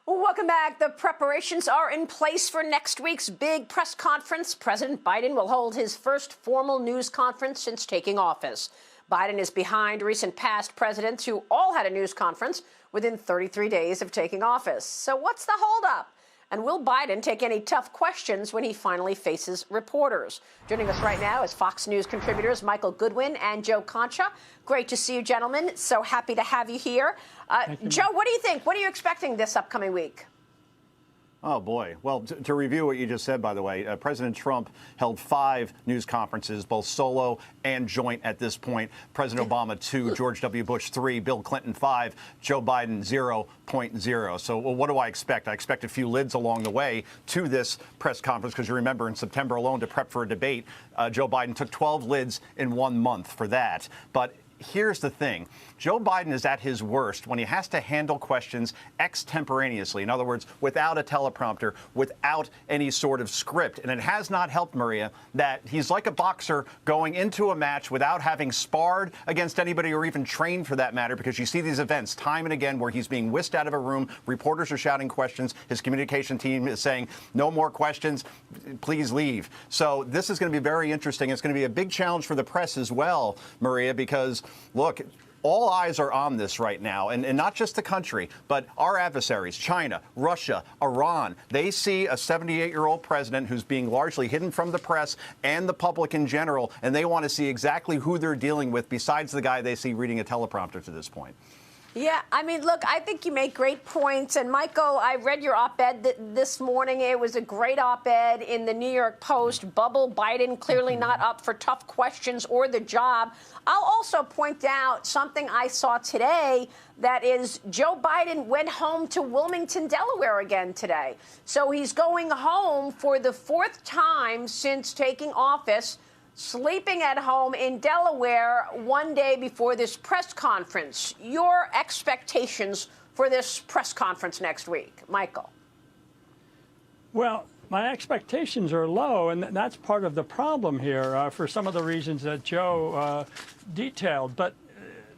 Welcome back. The preparations are in place for next week's big press conference. President Biden will hold his first formal news conference since taking office. Biden is behind recent past presidents who all had a news conference within 33 days of taking office. So what's the holdup? And will Biden take any tough questions when he finally faces reporters? Joining us right now is Fox News contributors Michael Goodwin and Joe Concha. Great to see you, gentlemen. So happy to have you here. Joe, what do you think? What are you expecting this upcoming week? Oh, boy. Well, to review what you just said, by the way, President Trump held 5 news conferences, both solo and joint at this point. President Obama 2, George W. Bush 3, Bill Clinton 5, Joe Biden 0.0. So what do I expect? I expect a few lids along the way to this press conference, because you remember in September alone, to prep for a debate, Joe Biden took 12 lids in 1 month for that. But here's the thing. Joe Biden is at his worst when he has to handle questions extemporaneously. In other words, without a teleprompter, without any sort of script. And it has not helped, Maria, that he's like a boxer going into a match without having sparred against anybody or even trained for that matter, because you see these events time and again where he's being whisked out of a room. Reporters are shouting questions. His communication team is saying, no more questions, please leave. So this is going to be very interesting. It's going to be a big challenge for the press as well, Maria, because look, all eyes are on this right now, and not just the country, but our adversaries, China, Russia, Iran. They see a 78-year-old president who's being largely hidden from the press and the public in general, and they want to see exactly who they're dealing with besides the guy they see reading a teleprompter to this point. Yeah, I mean, look, I think you make great points. And, Michael, I read your op-ed this morning. It was a great op-ed in the New York Post. Bubble Biden clearly not up for tough questions or the job. I'll also point out something I saw today, that is Joe Biden went home to Wilmington, Delaware again today. So he's going home for the 4th time since taking office, sleeping at home in Delaware 1 day before this press conference. Your expectations for this press conference next week, Michael? Well, my expectations are low, and that's part of the problem here for some of the reasons that Joe detailed. But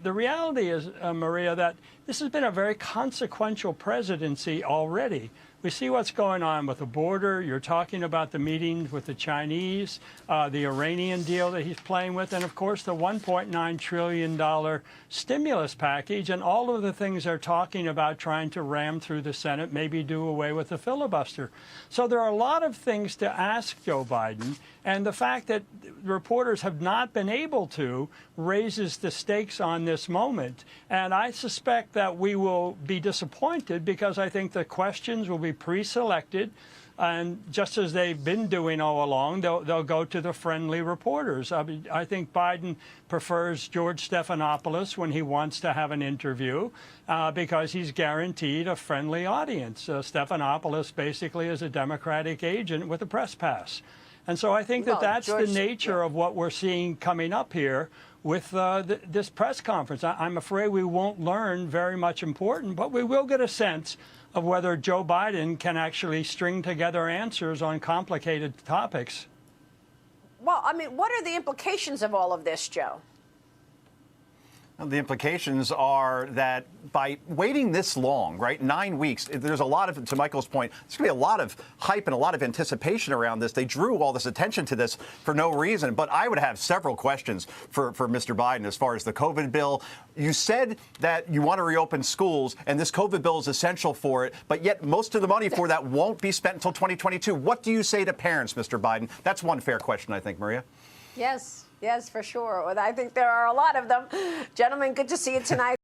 the reality is, Maria, that this has been a very consequential presidency already. We see what's going on with the border. You're talking about the meetings with the Chinese, the Iranian deal that he's playing with, and, of course, the $1.9 trillion stimulus package and all of the things they're talking about trying to ram through the Senate, maybe do away with the filibuster. So there are a lot of things to ask Joe Biden, and the fact that reporters have not been able to raises the stakes on this moment. And I suspect that we will be disappointed, because I think the questions will be pre-selected, and just as they've been doing all along, they'll go to the friendly reporters. I mean, I think Biden prefers George Stephanopoulos when he wants to have an interview because he's guaranteed a friendly audience. Stephanopoulos basically is a Democratic agent with a press pass. And so I think that that's the nature of what we're seeing coming up here with this press conference. I'm afraid we won't learn very much important, but we will get a sense of whether Joe Biden can actually string together answers on complicated topics. Well, I mean, what are the implications of all of this, Joe? The implications are that by waiting this long, right, 9 weeks, there's a lot of, to Michael's point, there's going to be a lot of hype and a lot of anticipation around this. They drew all this attention to this for no reason. But I would have several questions for Mr. Biden as far as the COVID bill. You said that you want to reopen schools, and this COVID bill is essential for it, but yet most of the money for that won't be spent until 2022. What do you say to parents, Mr. Biden? That's one fair question, I think, Maria. Yes, for sure. I think there are a lot of them. Gentlemen, good to see you tonight.